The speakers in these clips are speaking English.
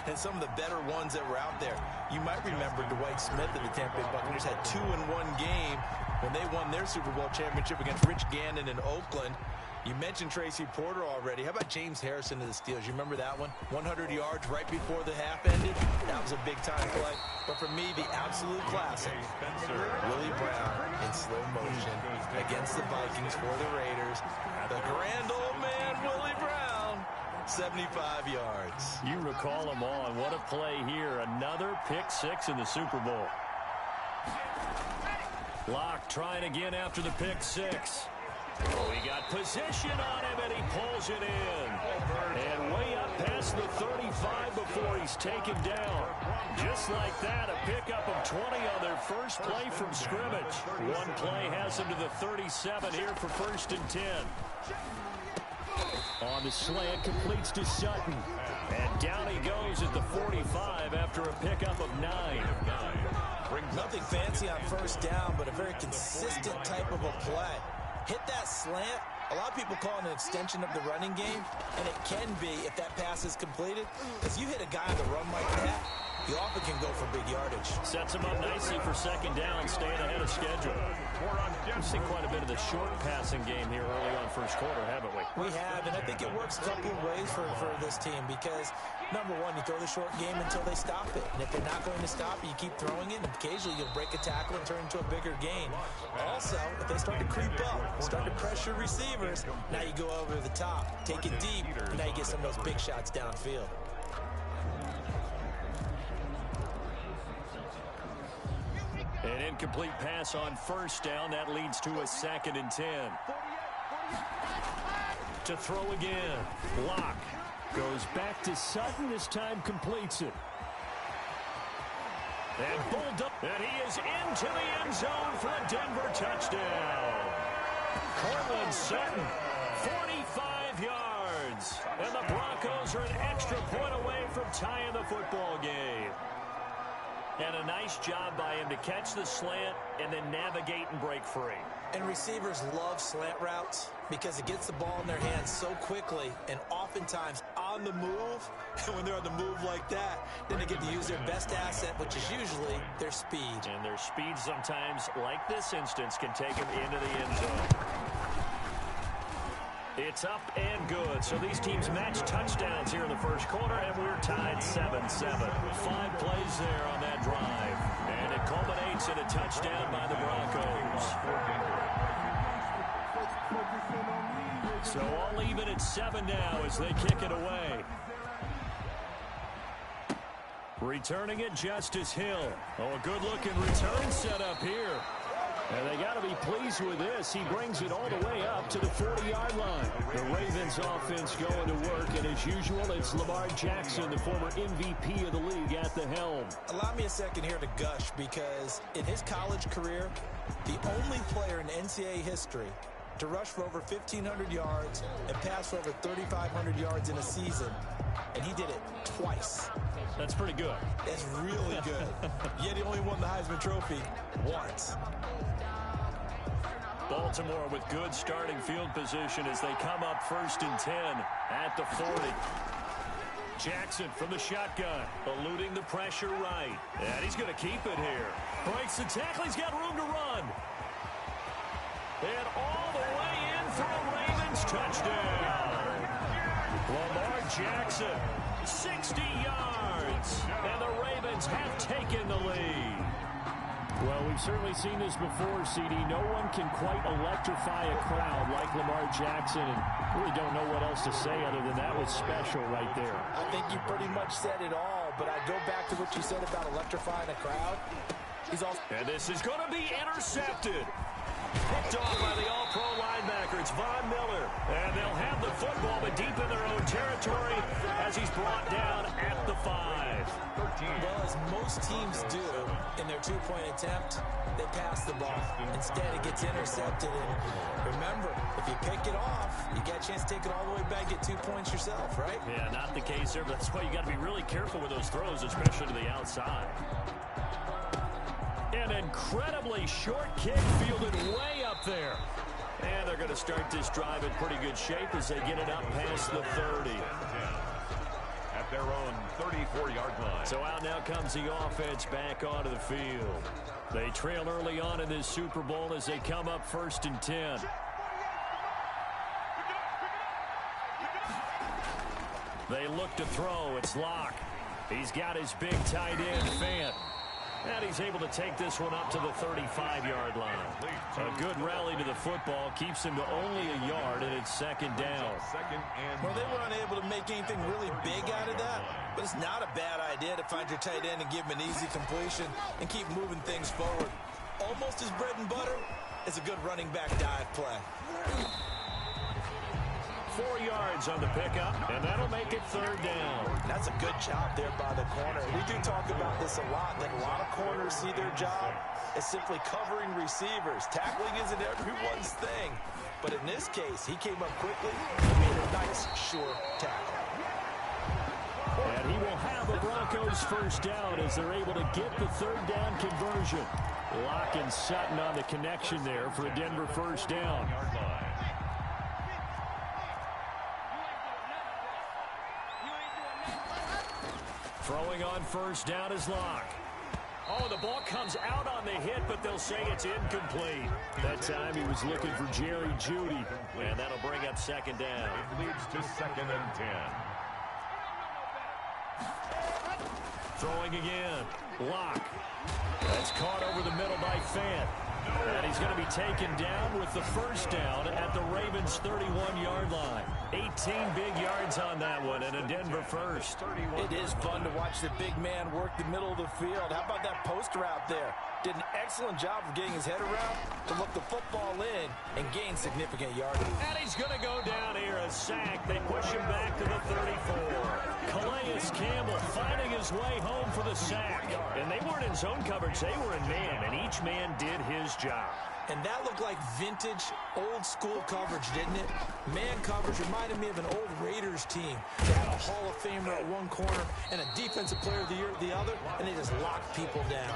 and some of the better ones that were out there. You might remember Dwight Smith of the Tampa Bay Buccaneers had 2 in one game when they won their Super Bowl championship against Rich Gannon in Oakland. You mentioned Tracy Porter already. How about James Harrison of the Steelers? You remember that one? 100 yards right before the half ended? That was a big-time play. But for me, the absolute classic, Willie Brown in slow motion against the Vikings for the Raiders. The grand old man, Willie Brown, 75 yards. You recall them all, and what a play here. Another pick six in the Super Bowl. Locke trying again after the pick six. Oh, he got possession on him, and he pulls it in. And way up past the 35 before he's taken down. Just like that, a pickup of 20 on their first play from scrimmage. One play has him to the 37 here for 1st and 10. On the slant, completes to Sutton. And down he goes at the 45 after a pickup of 9. Nothing fancy on 1st down, but a very consistent type of a play. Hit that slant. A lot of people call it an extension of the running game, and it can be if that pass is completed. Because you hit a guy on the run like that, you often can go for big yardage. Sets him up nicely for 2nd down, staying ahead of schedule. We've seen quite a bit of the short passing game here early on 1st quarter, haven't we? We have, and I think it works a couple of ways for this team because, number one, you throw the short game until they stop it. And if they're not going to stop it, you keep throwing it, and occasionally you'll break a tackle and turn into a bigger gain. Also, if they start to creep up, start to pressure receivers, now you go over the top, take it deep, and now you get some of those big shots downfield. An incomplete pass on 1st down. That leads to a 2nd and 10. To throw again. Locke goes back to Sutton. This time completes it. And pulled up. And he is into the end zone for a Denver touchdown. Cortland Sutton, 45 yards. And the Broncos are an extra point away from tying the football game. And a nice job by him to catch the slant and then navigate and break free. And receivers love slant routes because it gets the ball in their hands so quickly and oftentimes on the move. And when they're on the move like that, then they get to use their best asset, which is usually their speed. And their speed sometimes, like this instance, can take them into the end zone. It's up and good. So these teams match touchdowns here in the 1st quarter, and we're tied 7-7. 5 plays there on that drive. And it culminates in a touchdown by the Broncos. So all even at 7 now as they kick it away. Returning it, Justice Hill. Oh, a good-looking return set up here. And they got to be pleased with this. He brings it all the way up to the 40-yard line. The Ravens offense going to work, and as usual, it's Lamar Jackson, the former MVP of the league, at the helm. Allow me a second here to gush because in his college career, the only player in NCAA history to rush for over 1,500 yards and pass for over 3,500 yards in a season, and he did it twice. That's pretty good. That's really good. Yet he only won the Heisman Trophy once. Baltimore with good starting field position as they come up 1st and 10 at the 40. Jackson from the shotgun, eluding the pressure right. And he's going to keep it here. Breaks the tackle. He's got room to run. And all the way in for a Ravens touchdown. Lamar Jackson, 60 yards. And the Ravens have taken the lead. Well, we've certainly seen this before, CD. No one can quite electrify a crowd like Lamar Jackson, and really don't know what else to say other than that was special right there. I think you pretty much said it all, but I go back to what you said about electrifying a crowd. And this is going to be intercepted. Picked off by the All-Pro linebacker. It's Von Miller. And they'll have the football, but deep in their own territory as he's brought down at the 5. Well, as most teams do in their two-point attempt, they pass the ball. Instead, it gets intercepted. And remember, if you pick it off, you get a chance to take it all the way back, get 2 points yourself, right? Yeah, not the case there, but that's why you got to be really careful with those throws, especially to the outside. An incredibly short kick fielded way up there. And they're going to start this drive in pretty good shape as they get it up past the 30. at their own 34-yard line. So out now comes the offense back onto the field. They trail early on in this Super Bowl as they come up 1st and 10. They look to throw. It's Locke. He's got his big tight end, Fant. And he's able to take this one up to the 35-yard line. A good rally to the football keeps him to only a yard, and it's 2nd down. Well, they were unable to make anything really big out of that, but it's not a bad idea to find your tight end and give him an easy completion and keep moving things forward. Almost his bread and butter is a good running back dive play. 4 yards on the pickup, and that'll make it 3rd down. That's a good job there by the corner. We do talk about this a lot, that a lot of corners see their job as simply covering receivers. Tackling isn't everyone's thing. But in this case, he came up quickly and made a nice, sure tackle. And he will have the Broncos 1st down as they're able to get the 3rd down conversion. Locke and Sutton on the connection there for a Denver 1st down. Throwing on 1st down is Locke. Oh, the ball comes out on the hit, but they'll say it's incomplete. That time he was looking for Jerry Jeudy, and that'll bring up 2nd down. It leads to 2nd and 10. Throwing again. Locke. That's caught over the middle by Fant. And he's going to be taken down with the 1st down at the Ravens' 31-yard line. 18 big yards on that one, and a Denver 1st. It is fun to watch the big man work the middle of the field. How about that post route there? Did an excellent job of getting his head around to look the football in and gain significant yardage. And he's going to go down here, a sack. They push him back to the 34. Calais Campbell finding his way home for the sack. And they weren't in zone coverage. They were in man, and each man did his job. And that looked like vintage, old-school coverage, didn't it? Man coverage reminded me of an old Raiders team. They had a Hall of Famer at one corner and a Defensive Player of the Year at the other, and they just locked people down.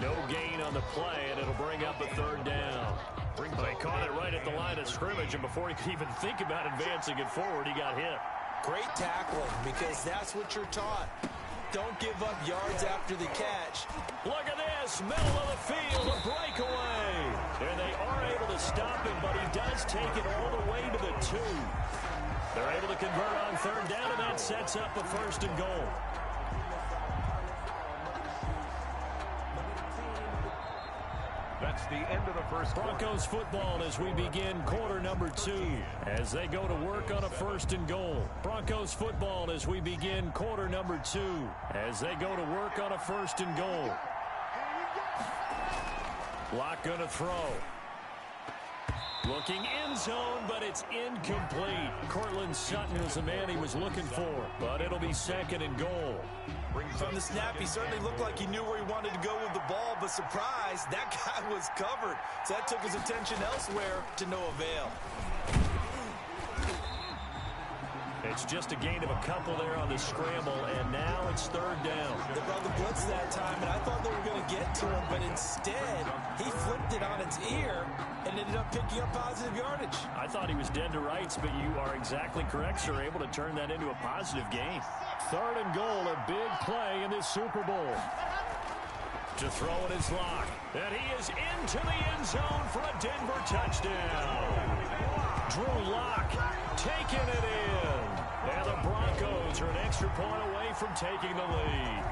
No gain on the play, and it'll bring up a 3rd down. They caught it right at the line of scrimmage, and before he could even think about advancing it forward, he got hit. Great tackling, because that's what you're taught. Don't give up yards after the catch. Look at this, middle of the field, a breakaway. And they are able to stop him, but he does take it all the way to the 2. They're able to convert on 3rd down, and that sets up a 1st and goal. That's the end of the first quarter. Broncos football as we begin quarter number 2 as they go to work on a 1st and goal. Broncos football as we begin quarter number 2 as they go to work on a 1st and goal. Locke going to throw. Looking end zone, but it's incomplete. Cortland Sutton was the man he was looking for, but it'll be 2nd and goal. From the snap, he certainly looked like he knew where he wanted to go with the ball, but surprise, that guy was covered. So that took his attention elsewhere to no avail. It's just a gain of a couple there on the scramble, and now it's 3rd down. They brought the blitz that time, and I thought they were going to get to him, but instead, he flipped it on its ear and ended up picking up positive yardage. I thought he was dead to rights, but you are exactly correct, sir. Able to turn that into a positive gain. 3rd and goal, a big play in this Super Bowl. To throw it is Locke. And he is into the end zone for a Denver touchdown. Drew Locke taking it in. And the Broncos are an extra point away from taking the lead.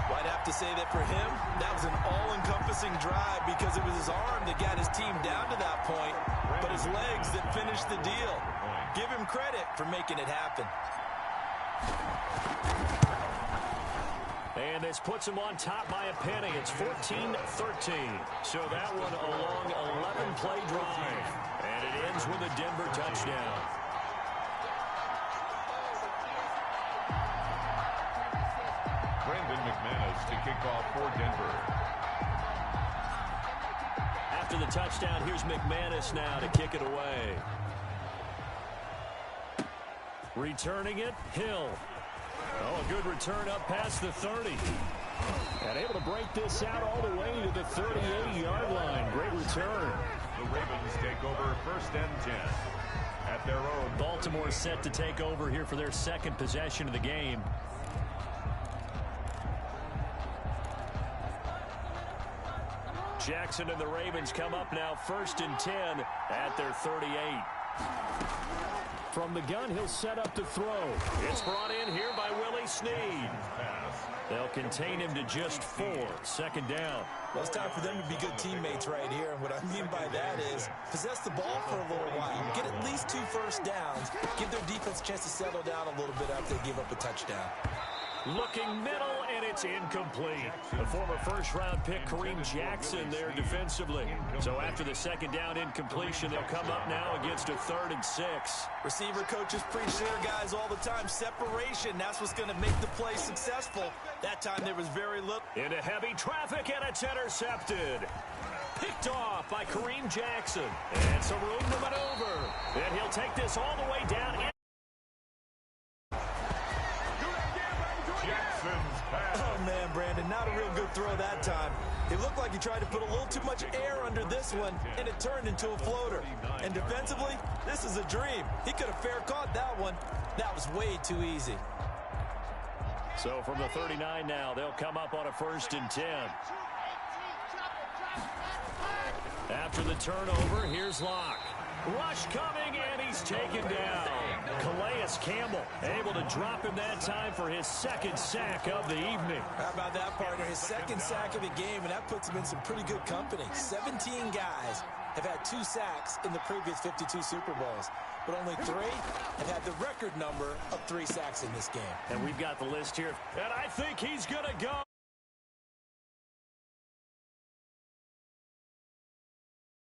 Well, I'd have to say that for him, that was an all-encompassing drive because it was his arm that got his team down to that point, but his legs that finished the deal. Give him credit for making it happen. And this puts him on top by a penny. It's 14-13. So that one a long 11-play drive. And it ends with a Denver touchdown. Brandon McManus to kick off for Denver. After the touchdown, here's McManus now to kick it away. Returning it, Hill. Oh, a good return up past the 30. And able to break this out all the way to the 38-yard line. Great return. The Ravens take over 1st and 10 at their own. Baltimore set to take over here for their second possession of the game. Jackson and the Ravens come up now 1st and 10 at their 38. From the gun, he'll set up to throw. It's brought in here by Willie Snead. They'll contain him to just 4. 2nd down. Well, it's time for them to be good teammates right here. And what I mean by that is possess the ball for a little while. Get at least 2 first downs. Give their defense a chance to settle down a little bit after they give up a touchdown. Looking middle, and it's incomplete. The former first-round pick, Kareem Jackson, there defensively. So after the 2nd down incompletion, they'll come up now against a 3rd and 6. Receiver coaches preach to their guys all the time. Separation, that's what's going to make the play successful. That time there was very little. Into heavy traffic, and it's intercepted. Picked off by Kareem Jackson. And some room to maneuver. And he'll take this all the way down. Oh, man, Brandon, not a real good throw that time. It looked like he tried to put a little too much air under this one, and it turned into a floater. And defensively, this is a dream. He could have fair caught that one. That was way too easy. So from the 39 now, they'll come up on a 1st and 10. After the turnover, here's Locke. Rush coming, and he's taken down. Calais Campbell able to drop him that time for his 2nd sack of the evening. How about that, partner? His 2nd sack of the game, and that puts him in some pretty good company. 17 guys have had 2 sacks in the previous 52 Super Bowls, but only 3 have had the record number of 3 sacks in this game. And we've got the list here. And I think he's going to go.